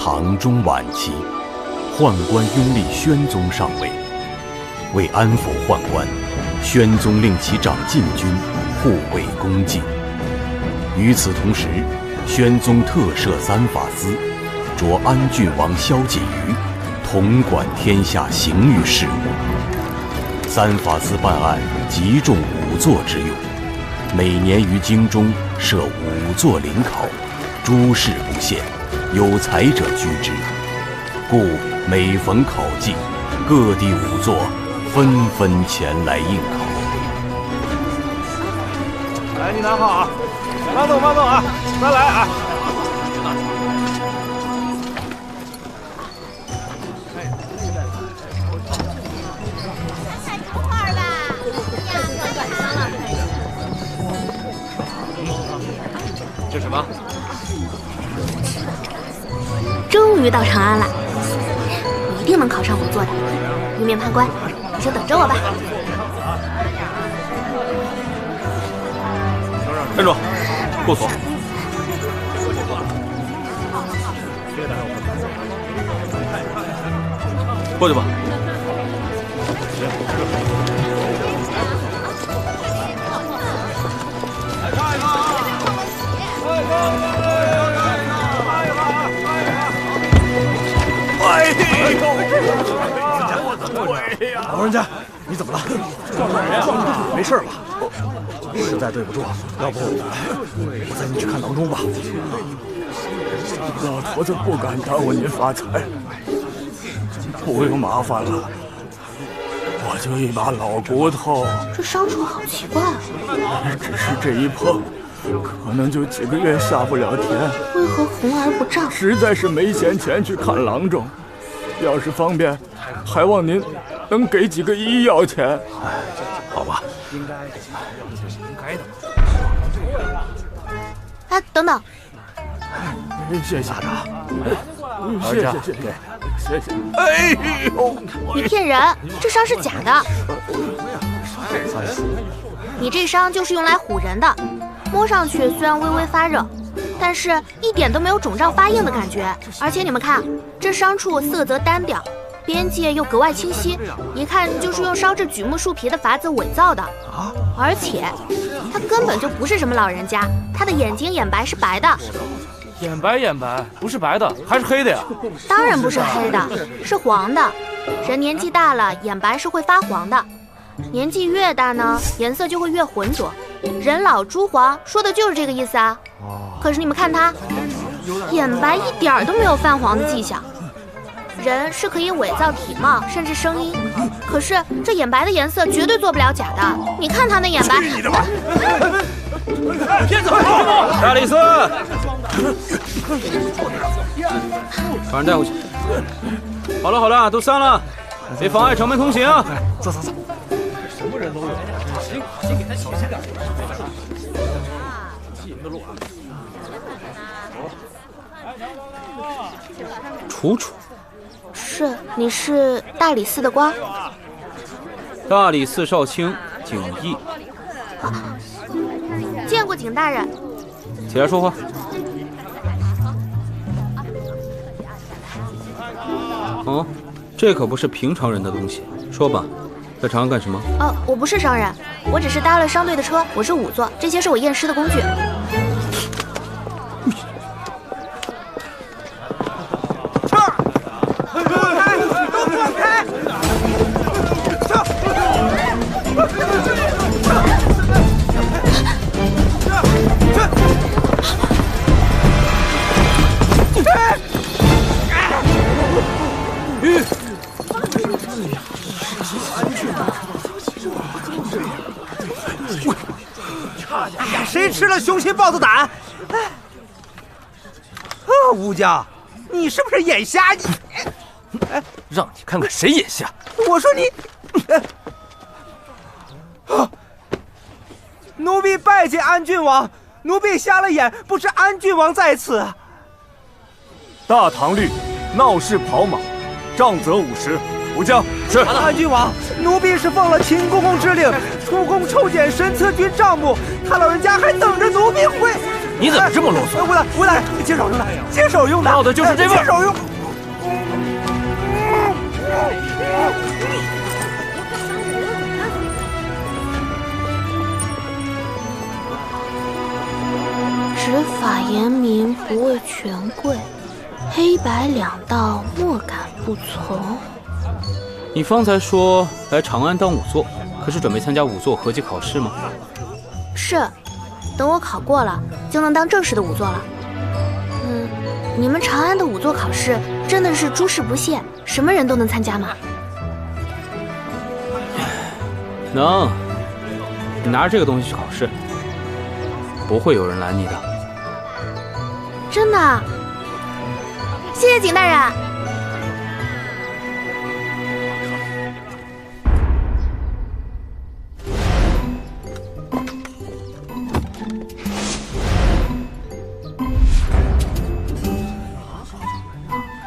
唐中晚期，宦官拥立宣宗上位，为安抚宦官，宣宗令其掌禁军，护卫宫禁。与此同时，宣宗特设三法司，着安郡王萧锦瑜统管天下刑狱事务。三法司办案极重仵作之用，每年于京中设仵作临考，诸事不限，有才者居之。故每逢考季，各地仵作纷纷前来应考。来，你拿好啊！慢走，慢走啊！再来啊！这什么？终于到长安了，你一定能考上仵作的。玉面判官，你就等着我吧。站住！过锁。过去吧。老人家，你怎么了？没事吧？实在对不住，要不我带你去看郎中吧。老头子不敢耽误您发财，不用麻烦了。我就一把老骨头，这伤处好奇怪啊！只是这一碰，可能就几个月下不了田。为何红而不胀？实在是没闲钱去看郎中，要是方便，还望您能给几个医药钱。好吧。哎，等等！谢谢大谢谢谢谢谢谢。哎呦！你骗人，这伤是假的。你这伤就是用来唬人的，摸上去虽然微微发热，但是一点都没有肿胀发硬的感觉。而且你们看，这伤处色泽单调，边界又格外清晰，一看就是用烧制榉木树皮的法子伪造的。而且他根本就不是什么老人家，他的眼睛眼白是白的。眼白不是白的，还是黑的呀？当然不是黑的，是黄的。人年纪大了，眼白是会发黄的。年纪越大呢，颜色就会越浑浊。人老珠黄，说的就是这个意思啊。可是你们看他，眼白一点都没有泛黄的迹象。人是可以伪造体貌甚至声音，可是这眼白的颜色绝对做不了假的。你看他那眼白。去你的吧！骗子！大理寺，把人带回去。好了，都散了，别妨碍城门通行啊！走。什么人都有。先给他小心点。记人的路啊！楚楚。是，你是大理寺的官？大理寺少卿景逸。见过景大人。起来说话。哦，这可不是平常人的东西。说吧，在长安干什么？我不是商人，我只是搭了商队的车，我是仵作，这些是我验尸的工具。谁吃了雄心豹子胆？吴家，你是不是眼瞎？让你看看谁眼瞎！我说你，奴婢拜见安郡王，奴婢瞎了眼，不知安郡王在此。大唐律，闹事跑马，杖责50。武将是。安郡王，奴婢是奉了秦公公之令，出宫抽检神策军账目，他老人家还等着奴婢回。你怎么这么啰嗦？吴大人，接手用的，接手用的，要的就是这味儿。接手用。执法严明，不畏权贵，黑白两道，莫敢不从。你方才说来长安当仵作，可是准备参加仵作合级考试吗？是，等我考过了，就能当正式的仵作了。你们长安的仵作考试真的是诸事不限，什么人都能参加吗？能。你拿着这个东西去考试，不会有人拦你的。真的？谢谢景大人。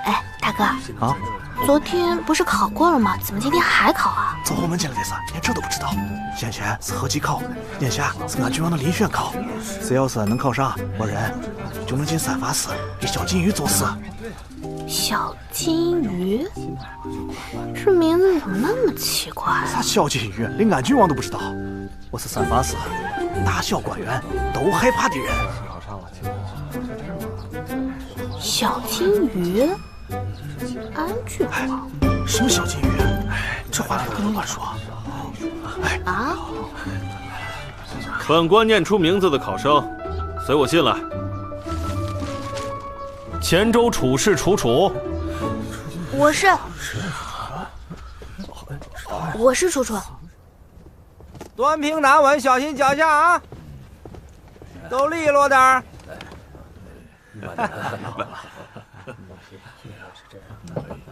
哎，大哥啊，昨天不是考过了吗？怎么今天还考啊？走后门进来的事，连这都不知道。眼前是合级考，眼下是安郡王的遴选考。只要是能考上，我人就能进三法司给小金鱼做事。小金鱼，这名字怎么那么奇怪啊？啥小金鱼，连安郡王都不知道。我是三法司大小官员都害怕的人。小金鱼，安郡王。什么小金鱼？哎，这话你不能乱说。哎啊！本官念出名字的考生，随我进来。黔州处士楚楚。我是楚楚。端平拿稳，小心脚下啊！都利落点儿。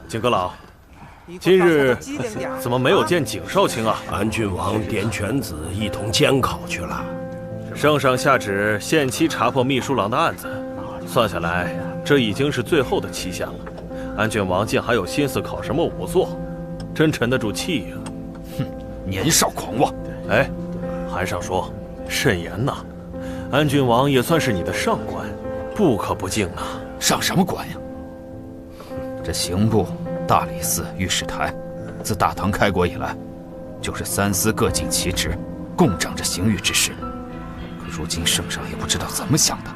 景阁老，今日怎么没有见景少卿啊？安郡王点犬子一同监考去了。圣上下旨限期查破秘书郎的案子，算下来这已经是最后的期限了。安郡王竟还有心思考什么仵作，真沉得住气呀！哼，年少狂妄！哎，韩尚说慎言呐，安郡王也算是你的上官，不可不敬啊！上什么官呀？这刑部、大理寺、御史台，自大唐开国以来，就是三司各尽其职，共掌着刑狱之事。可如今圣上也不知道怎么想的，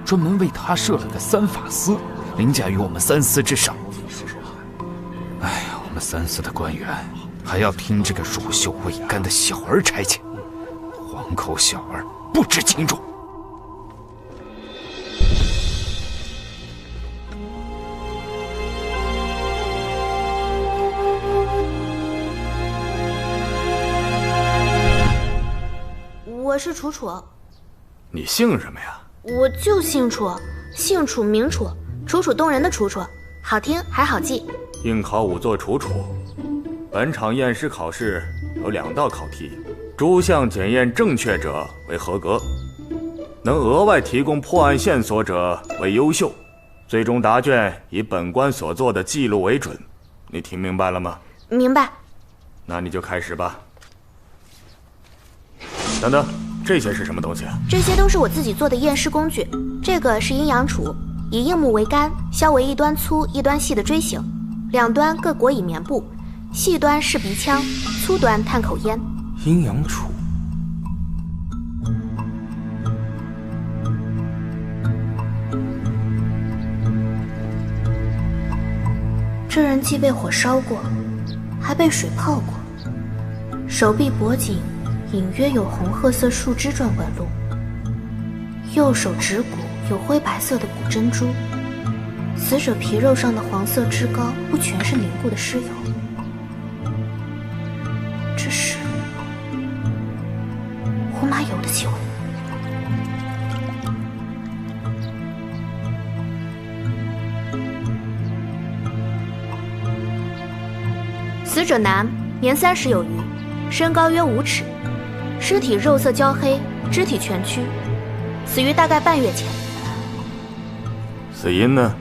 专门为他设了个三法司，凌驾于我们三司之上。哎呀，我们三司的官员还要听这个乳臭未干的小儿差遣，黄口小儿不知轻重。我是楚楚。你姓什么呀？我就姓楚，姓楚名楚，楚楚动人的楚楚，好听还好记。应考仵作楚楚。本场验尸考试有2道考题，诸项检验正确者为合格，能额外提供破案线索者为优秀。最终答卷以本官所做的记录为准。你听明白了吗？明白。那你就开始吧。等等，这些是什么东西？这些都是我自己做的验尸工具。这个是阴阳杵，以硬木为杆，削为一端粗一端细的锥形，两端各裹以棉布，细端是鼻腔，粗端探口烟。阴阳杵。这人既被火烧过，还被水泡过，手臂脖颈隐约有红褐色树枝状纹路，右手指骨有灰白色的骨珍珠，死者皮肉上的黄色脂膏不全是凝固的尸油，这是胡麻油的气味。死者男，年30有余，身高约5尺，尸体肉色焦黑，肢体蜷曲，死于大概半月前。死因呢？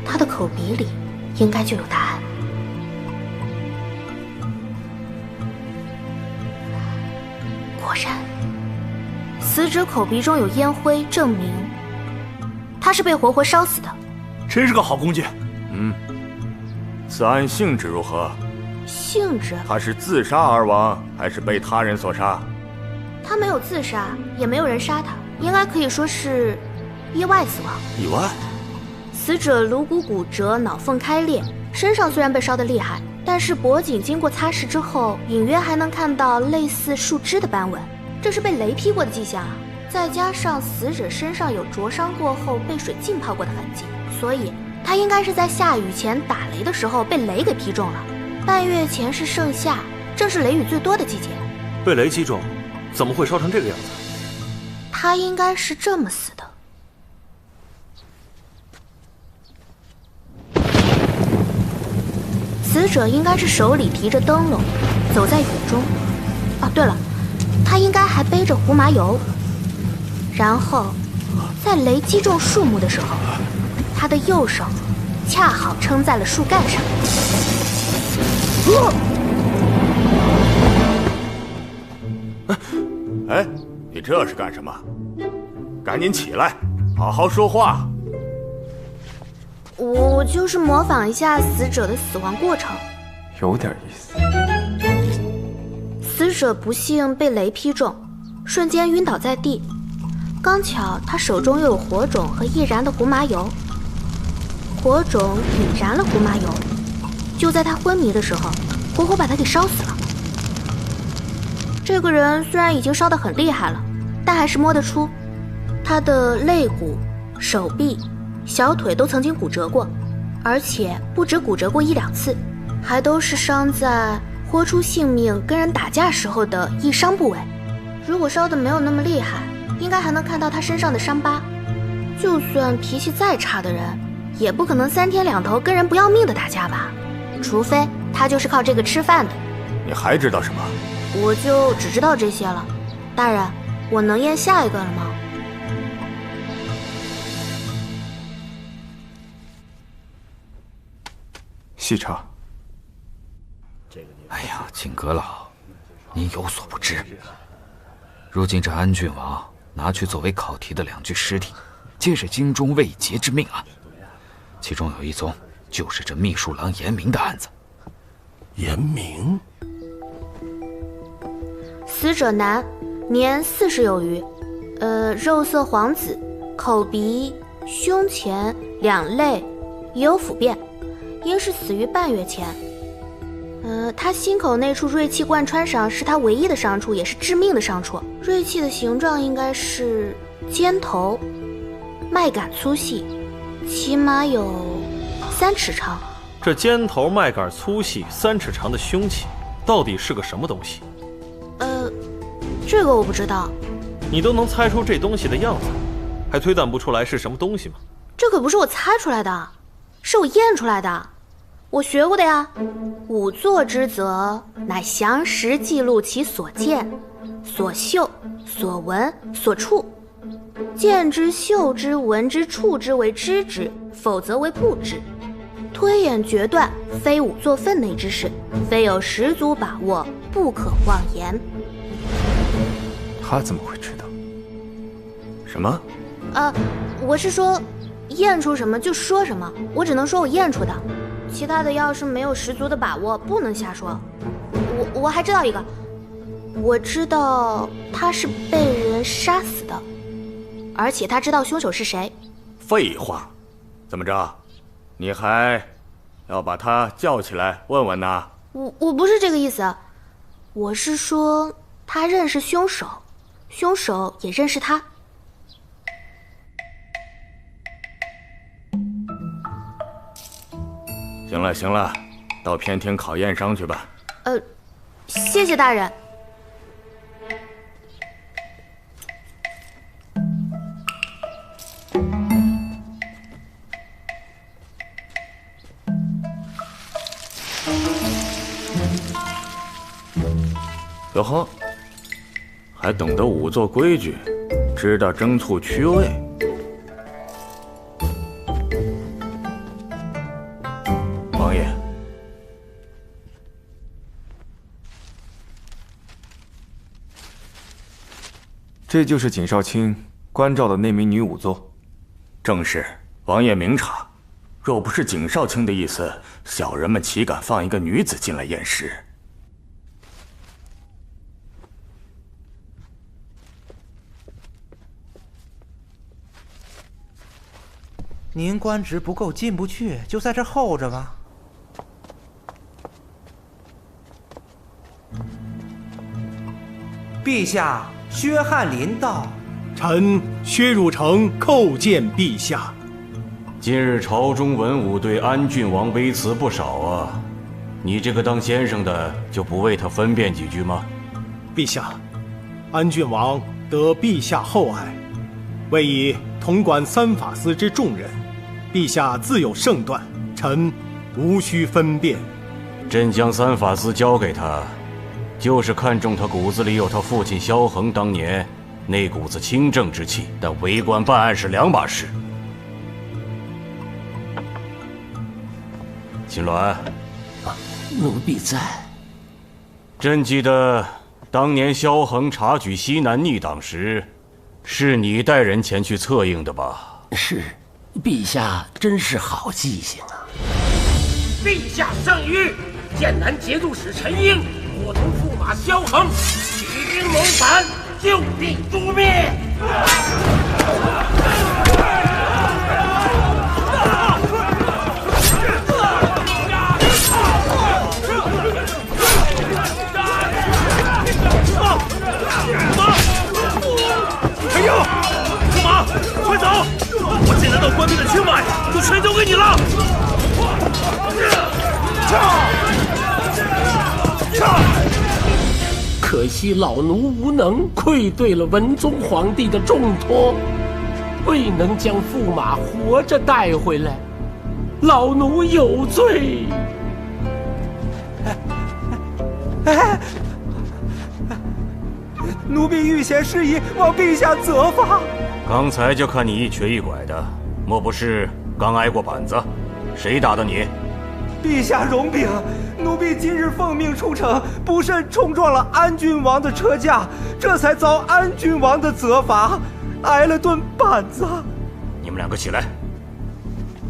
他的口鼻里应该就有答案。果然，死者口鼻中有烟灰，证明他是被活活烧死的。真是个好工具。此案性质如何？性质？他是自杀而亡，还是被他人所杀？他没有自杀，也没有人杀他，应该可以说是意外死亡。意外？死者颅骨骨折，脑缝开裂，身上虽然被烧得厉害，但是脖颈经过擦拭之后，隐约还能看到类似树枝的斑纹，这是被雷劈过的迹象啊。再加上死者身上有灼伤过后被水浸泡过的痕迹，所以他应该是在下雨前打雷的时候被雷给劈中了。半月前是盛夏，正是雷雨最多的季节。被雷击中，怎么会烧成这个样子？他应该是这么死的。死者应该是手里提着灯笼，走在雨中。哦，对了，他应该还背着胡麻油。然后，在雷击中树木的时候，他的右手恰好撑在了树干上。哎，你这是干什么？赶紧起来，好好说话。我就是模仿一下死者的死亡过程。有点意思。死者不幸被雷劈中，瞬间晕倒在地。刚巧他手中又有火种和易燃的胡麻油，火种引燃了胡麻油，就在他昏迷的时候，活活把他给烧死了。这个人虽然已经烧得很厉害了，但还是摸得出他的肋骨、手臂、小腿都曾经骨折过，而且不止骨折过1-2次，还都是伤在豁出性命跟人打架时候的易伤部位。如果烧得没有那么厉害，应该还能看到他身上的伤疤。就算脾气再差的人，也不可能3天2头跟人不要命的打架吧？除非他就是靠这个吃饭的。你还知道什么？我就只知道这些了。大人，我能验下一个了吗？细查。哎呀，景阁老，您有所不知，如今这安郡王拿去作为考题的2具尸体，皆是京中未结之命案，其中有一宗就是这秘书郎严明的案子。严明？死者男，年40有余，肉色黄紫，口鼻、胸前、两肋也有腐变，应是死于半月前。他心口那处锐器贯穿上是他唯一的伤处，也是致命的伤处。锐器的形状应该是尖头，脉杆粗细，起码有3尺长。这尖头、脉杆粗细、3尺长的凶器，到底是个什么东西？这个我不知道。你都能猜出这东西的样子，还推断不出来是什么东西吗？这可不是我猜出来的，是我验出来的。我学过的呀。仵作之责，乃详实记录其所见、所嗅、所闻、所触。见之、嗅之、闻之、触之为知之，否则为不知。推演决断，非仵作分内之事，非有十足把握，不可妄言。他怎么会知道？什么？我是说，验出什么就说什么，我只能说我验出的，其他的要是没有十足的把握，不能瞎说。我还知道一个，我知道他是被人杀死的，而且他知道凶手是谁。废话，怎么着？你还要把他叫起来问问呢？我不是这个意思，我是说他认识凶手，凶手也认识他。行了行了，到偏厅考验伤去吧。谢谢大人。哟呵，还懂得仵作规矩，知道争促屈位。王爷，这就是景少卿关照的那名女仵作。正是，王爷明察。若不是景少卿的意思，小人们岂敢放一个女子进来验尸？您官职不够进不去，就在这候着吧。陛下，薛翰林到。臣薛汝成叩见陛下。今日朝中文武对安郡王微词不少啊，你这个当先生的就不为他分辨几句吗？陛下，安郡王得陛下厚爱，为以统管三法司之重任，陛下自有圣断，臣无需分辨。朕将三法司交给他，就是看中他骨子里有他父亲萧衡当年那股子清正之气，但为官办案是两码事。秦鸾，奴婢在。朕记得当年萧衡察举西南逆党时，是你带人前去策应的吧？是，陛下真是好记性啊！陛下圣谕，剑南节度使陈英伙同驸马萧衡起兵谋反，就地诛灭。陈英，驸马，快走！我进来到官兵的清脉，就全交给你了。可惜老奴无能，愧对了文宗皇帝的重托，未能将驸马活着带回来，老奴有罪。奴婢御前事宜，望陛下责罚。刚才就看你一瘸一拐的，莫不是刚挨过板子？谁打的你？陛下容禀，奴婢今日奉命出城，不慎冲撞了安郡王的车驾，这才遭安郡王的责罚，挨了顿板子。你们两个起来。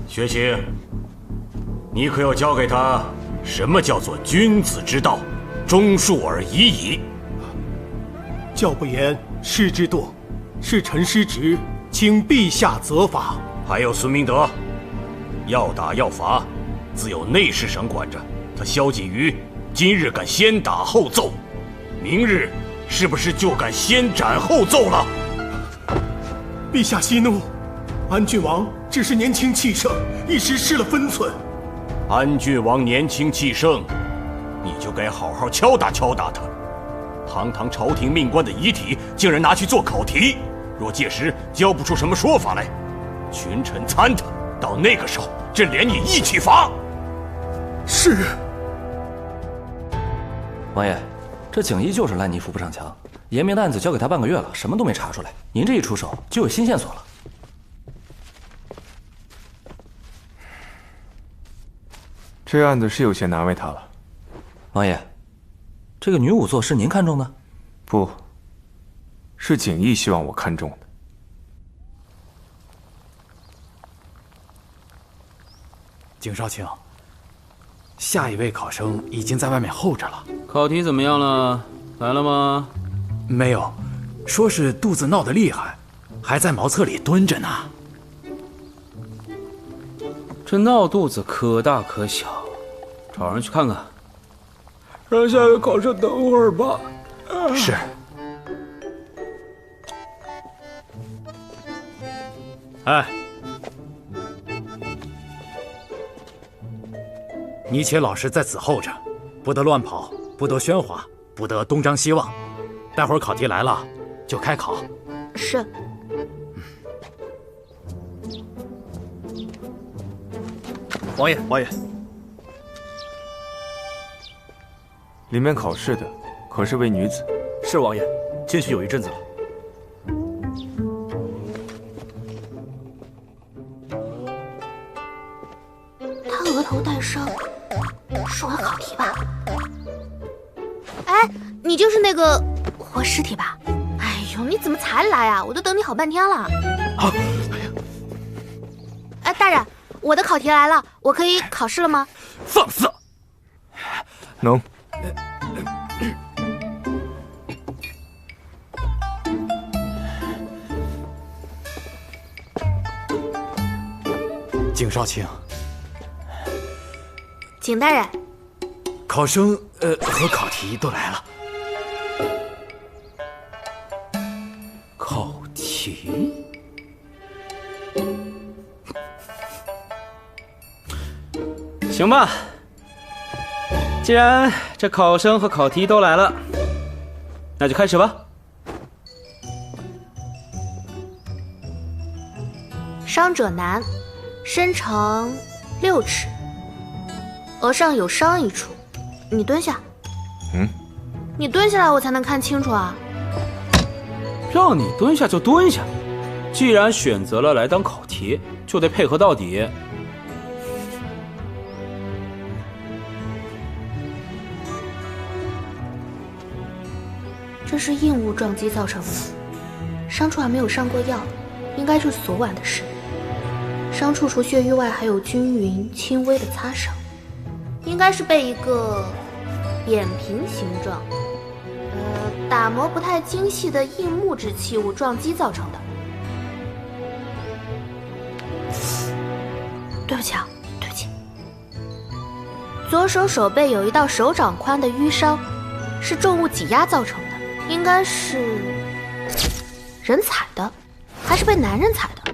薛清，你可要教给他什么叫做君子之道，忠恕而已矣。教不严，师之惰，是臣失职，请陛下责罚。还有孙明德，要打要罚，自有内侍省管着。他萧锦瑜今日敢先打后奏，明日是不是就敢先斩后奏了？陛下息怒，安郡王只是年轻气盛，一时失了分寸。安郡王年轻气盛，你就该好好敲打敲打他。堂堂朝廷命官的遗体，竟然拿去做考题，若届时交不出什么说法来，群臣参他，到那个时候，朕连你一起罚。是。王爷，这景逸就是烂泥扶不上墙，严明的案子交给他半个月了，什么都没查出来。您这一出手，就有新线索了。这案子是有些难为他了。王爷，这个女仵作是您看中的？不，是景逸希望我看中的。景少卿，下一位考生已经在外面候着了。考题怎么样了？来了吗？没有，说是肚子闹得厉害，还在茅厕里蹲着呢。这闹肚子可大可小，找人去看看。让下一位考生等会儿吧。是。哎，你且老实在此候着，不得乱跑，不得喧哗，不得东张西望。待会儿考题来了，就开考。是。王爷，王爷，里面考试的可是位女子？是王爷，进去有一阵子了。他额头带伤，是我的考题吧？哎，你就是那个活尸体吧？哎呦，你你怎么才来啊？我都等你好半天了。好，哎，大人，我的考题来了，我可以考试了吗？放肆！能。景少卿，景大人，考生和考题都来了。考题？行吧，既然这考生和考题都来了，那就开始吧。伤者男，身长6尺，额上有伤一处。你蹲下。你蹲下来，我才能看清楚啊。让你蹲下就蹲下，既然选择了来当考题，就得配合到底。这是硬物撞击造成的，伤处还没有上过药，应该是昨晚的事。伤处除血瘀外，还有均匀轻微的擦伤，应该是被一个扁平形状、打磨不太精细的硬木质器物撞击造成的。对不起啊，对不起。左手手背有一道手掌宽的淤伤，是重物挤压造成的，应该是人踩的，还是被男人踩的？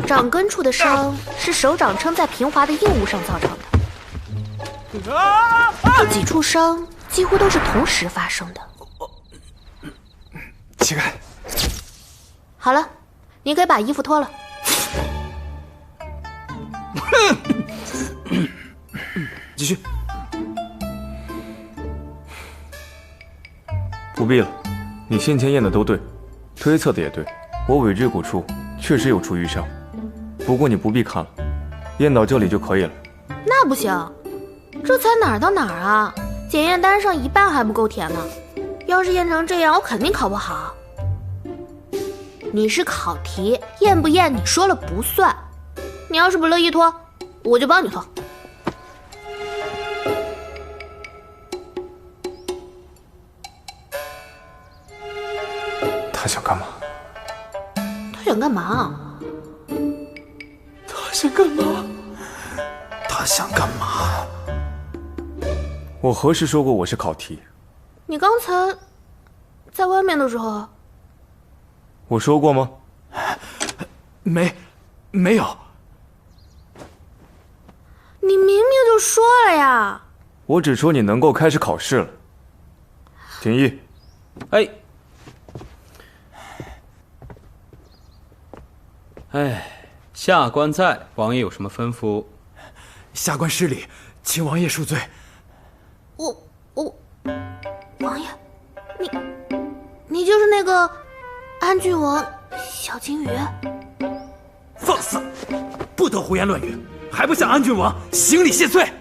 掌根处的伤是手掌撑在平滑的硬物上造成的，这几处伤几乎都是同时发生的。乞丐，好了，你可以把衣服脱了。继续。不必了，你先前验的都对，推测的也对，我尾椎骨处确实有处淤伤。不过你不必看了，验到这里就可以了。那不行，这才哪儿到哪儿啊？检验单上一半还不够填呢。要是验成这样，我肯定考不好。你是考题，验不验你说了不算。你要是不乐意脱，我就帮你脱。他想干嘛？他想干嘛？他想干嘛？他想干嘛？我何时说过我是考题？你刚才在外面的时候，我说过吗？没有。你明明就说了呀。我只说你能够开始考试了。廷义，下官在，王爷有什么吩咐？下官失礼，请王爷恕罪。王爷，你就是那个安郡王小金鱼？放肆！不得胡言乱语，还不向安郡王行礼谢罪？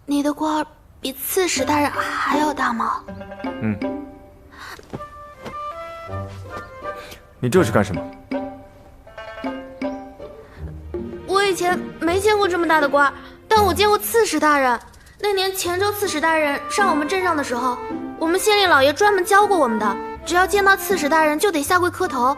你的官儿比刺史大人还要大吗？你这是干什么？我以前没见过这么大的官，但我见过刺史大人。那年前州刺史大人上我们镇上的时候，我们县令老爷专门教过我们的，只要见到刺史大人就得下跪磕头。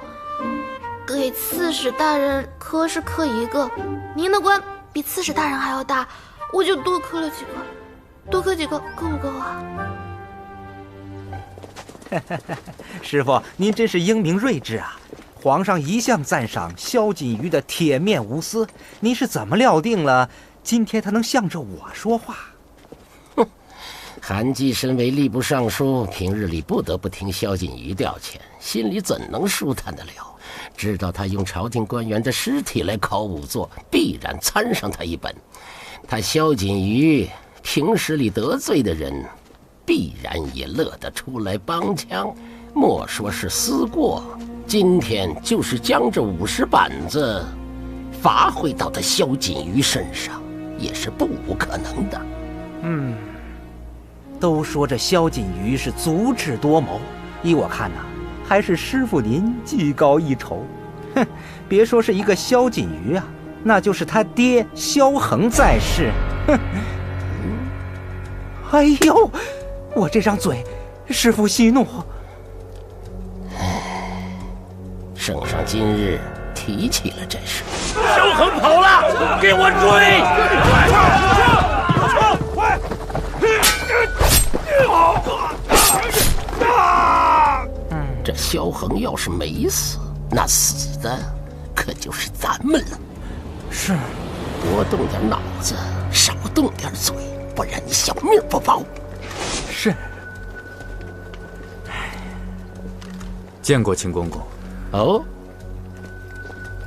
给刺史大人磕是磕一个，您的官比刺史大人还要大，我就多磕了几个，多磕几个够不够啊？师傅，您真是英明睿智啊！皇上一向赞赏萧锦瑜的铁面无私，您是怎么料定了今天他能向着我说话？韩继身为吏部尚书，平日里不得不听萧锦瑜调遣，心里怎能舒坦得了？知道他用朝廷官员的尸体来考仵作，必然参上他一本。他萧锦瑜平时里得罪的人，必然也乐得出来帮腔。莫说是思过，今天就是将这50板子发挥到他萧锦瑜身上，也是不无可能的。都说这萧锦瑜是足智多谋，依我看呐，还是师傅您技高一筹。哼，别说是一个萧锦瑜啊，那就是他爹萧恒在世。哼，哎呦，我这张嘴，师傅息怒。圣上今日提起了这事。萧恒跑了，给我追！快！这萧恒要是没死，那死的可就是咱们了。是，多动点脑子，少动点嘴，不然你小命不保。是。见过秦公公。哦，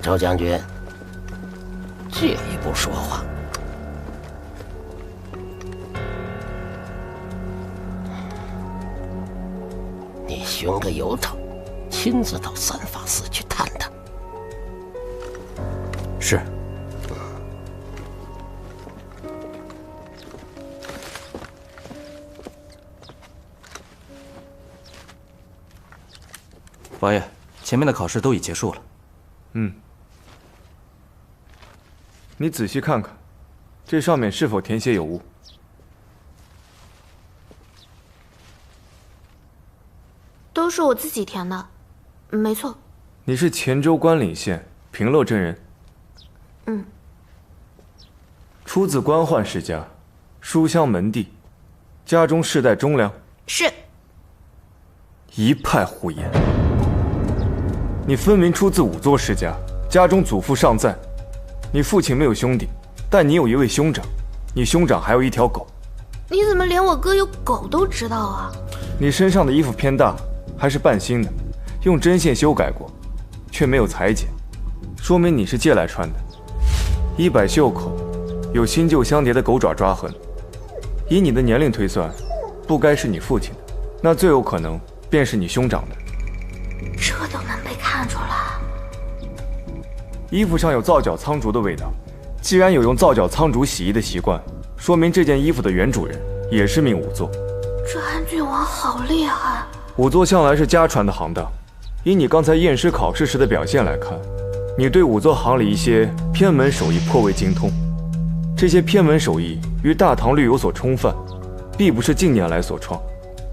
周将军，借一步说话。你寻个由头，亲自到三法寺去探探。是。王爷，前面的考试都已结束了。你仔细看看，这上面是否填写有误？都是我自己填的，没错。你是黔州关岭县平乐镇人。出自官宦世家，书香门第，家中世代忠良。是。一派胡言。你分明出自仵作世家，家中祖父尚在。你父亲没有兄弟，但你有一位兄长，你兄长还有一条狗。你怎么连我哥有狗都知道啊？你身上的衣服偏大，还是半新的，用针线修改过，却没有裁剪，说明你是借来穿的。衣摆袖口有新旧相叠的狗爪抓痕，以你的年龄推算，不该是你父亲的，那最有可能便是你兄长的。这都能被看出来？衣服上有皂角苍竹的味道，既然有用皂角苍竹洗衣的习惯，说明这件衣服的原主人也是名仵作。这安郡王好厉害！仵作向来是家传的行当，以你刚才验尸考试时的表现来看，你对仵作行里一些偏门手艺颇为精通。这些偏门手艺与大唐律有所冲犯，必不是近年来所创。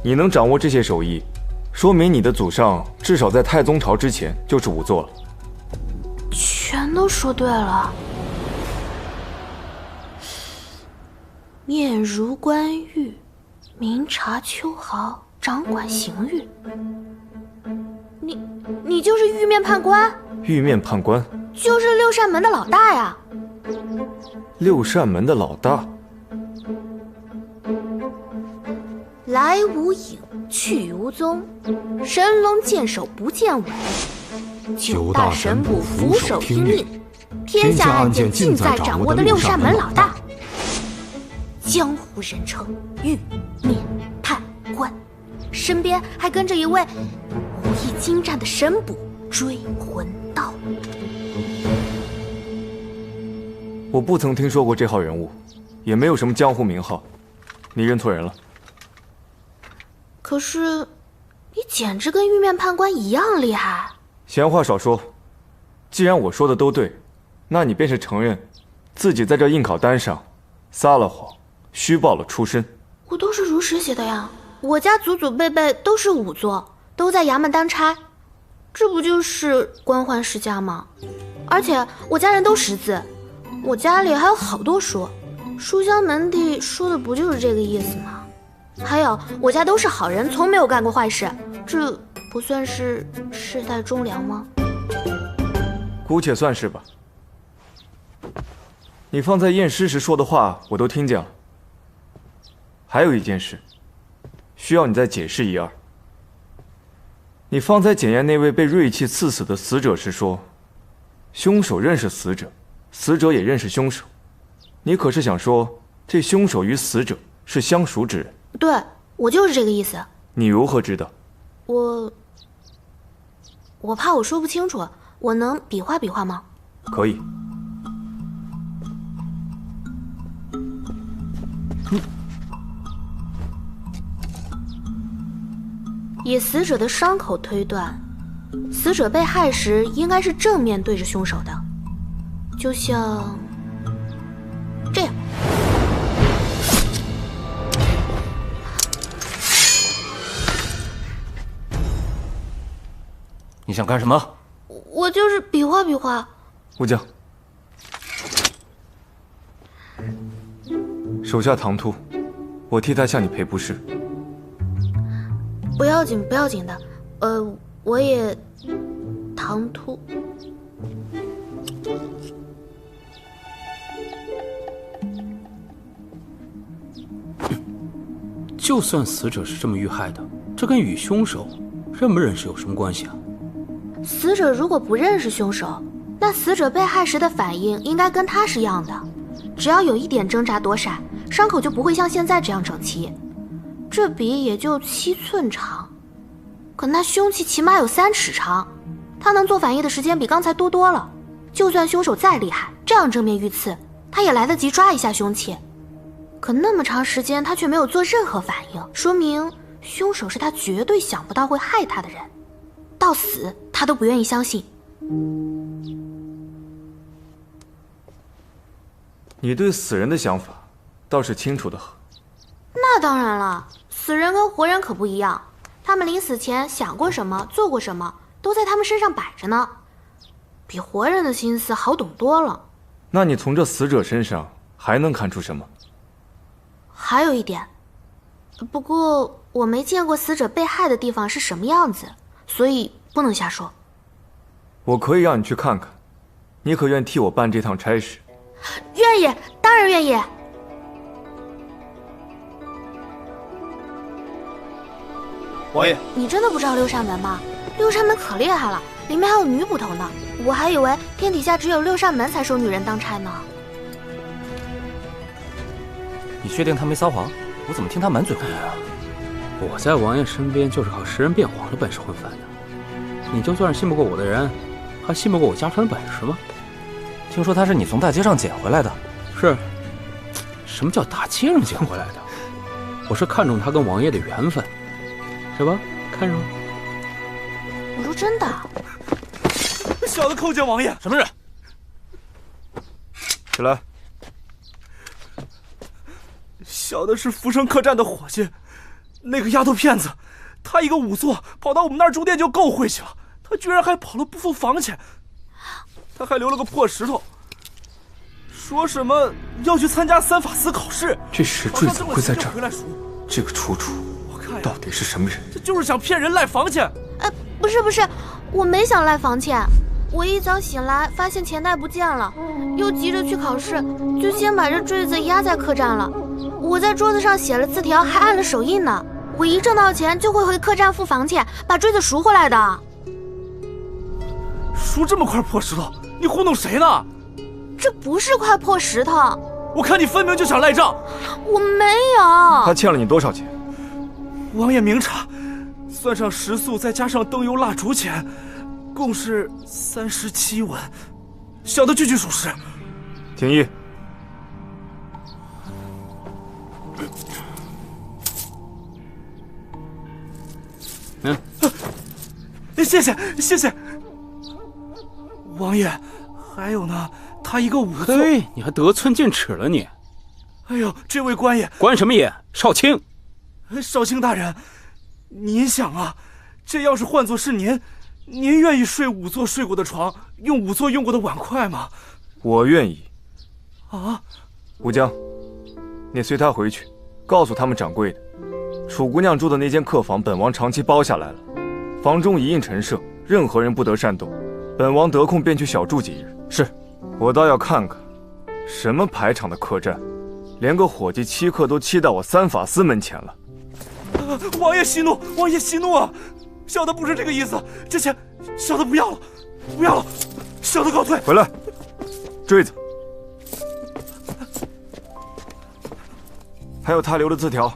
你能掌握这些手艺，说明你的祖上至少在太宗朝之前就是仵作了。全都说对了。面如冠玉，明察秋毫，掌管刑狱。你就是玉面判官？玉面判官就是六扇门的老大呀。六扇门的老大。来无影，去无踪，神龙见首不见尾。九大神捕俯首听命，天下案件尽在掌握的六扇门老大。江湖人称玉面判官，身边还跟着一位武艺精湛的神捕追魂道。我不曾听说过这号人物，也没有什么江湖名号，你认错人了。可是，你简直跟玉面判官一样厉害。闲话少说，既然我说的都对，那你便是承认自己在这应考单上撒了谎，虚报了出身。我都是如实写的呀，我家祖祖辈辈都是仵作，都在衙门当差，这不就是官宦世家吗？而且我家人都识字，我家里还有好多书，书香门第说的不就是这个意思吗？还有我家都是好人，从没有干过坏事，这不算是世代忠良吗？姑且算是吧。你方才验尸时说的话我都听见了，还有一件事需要你再解释一二。你方才检验那位被锐器刺死的死者时说，凶手认识死者，死者也认识凶手，你可是想说这凶手与死者是相熟之人？对，我就是这个意思。你如何知道？我怕我说不清楚，我能比划比划吗？可以。以死者的伤口推断，死者被害时应该是正面对着凶手的，就像这样。你想干什么？我就是比划比划。武将，手下唐突，我替他向你赔不是。不要紧，不要紧的。我也唐突。就算死者是这么遇害的，这跟与凶手认不认识有什么关系啊？死者如果不认识凶手，那死者被害时的反应应该跟他是一样的，只要有一点挣扎躲闪，伤口就不会像现在这样整齐。这笔也就7寸长，可那凶器起码有3尺长，他能做反应的时间比刚才多多了。就算凶手再厉害，这样正面遇刺，他也来得及抓一下凶器。可那么长时间他却没有做任何反应，说明凶手是他绝对想不到会害他的人，到死他都不愿意相信。你对死人的想法倒是清楚得很。那当然了，死人跟活人可不一样，他们临死前想过什么，做过什么，都在他们身上摆着呢，比活人的心思好懂多了。那你从这死者身上还能看出什么？还有一点，不过我没见过死者被害的地方是什么样子，所以不能瞎说。我可以让你去看看，你可愿替我办这趟差事？愿意，当然愿意。王爷，你真的不知道六扇门吗？六扇门可厉害了，里面还有女捕头呢。我还以为天底下只有六扇门才收女人当差呢。你确定他没撒谎？我怎么听他满嘴胡话？我在王爷身边就是靠识人辨谎的本事混饭的。你就算是信不过我的人，还信不过我家传的本事吗？听说他是你从大街上捡回来的。是。什么叫大街上捡回来的？我是看中他跟王爷的缘分，是吧？看上了。我说真的。小的叩见王爷。什么人？起来。小的是福生客栈的伙计，那个丫头片子，她一个仵作跑到我们那儿住店就够晦气了，她居然还跑了不付房钱，她还留了个破石头，说什么要去参加3法司考试。这石坠怎么会在这儿？这个楚楚到底是什么人？这就是想骗人赖房钱。不是，我没想赖房钱。我一早醒来发现钱袋不见了，又急着去考试，就先把这坠子压在客栈了。我在桌子上写了字条，还按了手印呢。我一挣到钱就会回客栈付房钱，把坠子赎回来的。赎这么块破石头，你糊弄谁呢？这不是块破石头，我看你分明就想赖账。我没有。他欠了你多少钱？王爷明察，算上食宿再加上灯油蜡烛钱，共是37文，小的句句属实。廷议。谢谢。王爷，还有呢，他一个仵作。嘿，你还得寸进尺了你！哎呦，这位官爷，官什么爷？少卿。少卿大人，您想啊，这要是换作是您愿意睡仵作睡过的床，用仵作用过的碗筷吗？我愿意。啊，武将，你随他回去，告诉他们掌柜的，楚姑娘住的那间客房，本王长期包下来了，房中一应陈设，任何人不得擅动。本王得空便去小住几日。是，我倒要看看，什么排场的客栈，连个伙计欺客都欺到我3法司门前了。王爷息怒，王爷息怒啊！小的不是这个意思，这钱小的不要了，小的告退。回来，坠子，还有他留的字条。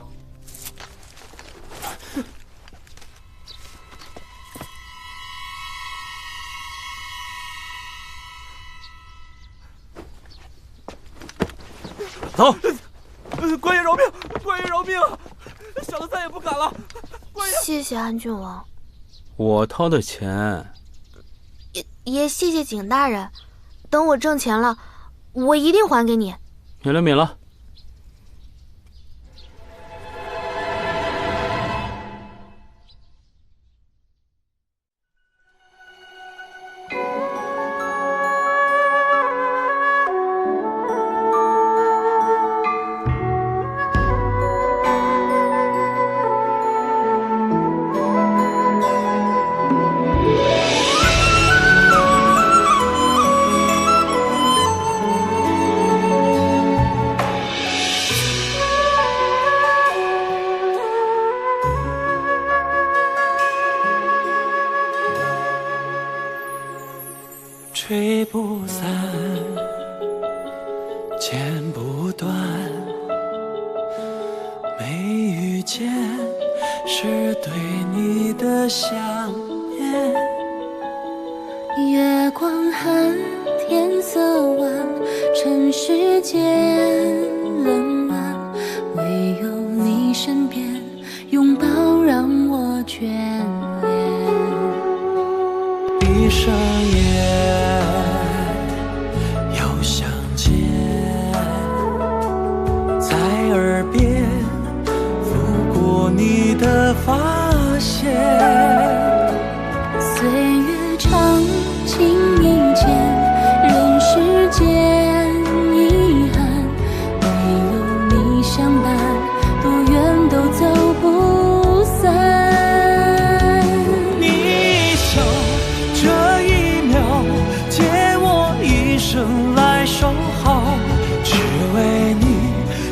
走。官爷饶命！官爷饶命！小的再也不敢了。谢谢安郡王，我掏的钱。也谢谢景大人。等我挣钱了，我一定还给你。免了，免了。吹不散，剪不断，没遇见是对你的想念。月光寒，天色晚，尘世间冷暖，唯有你身边，拥抱让我眷恋。闭上眼，又相见，在耳边拂过你的发线。岁月长，情意浅，人世间遗憾，没有你相伴，多远都走不散。你笑这一秒，借我一生来守好，只为你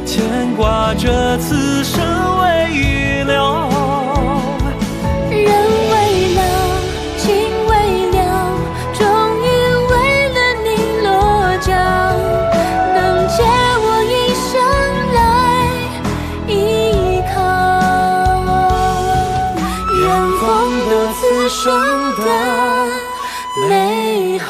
牵挂着此生未预料。人为了，情为了，终于为了你落脚，能借我一生来依靠。远方的此生的美好。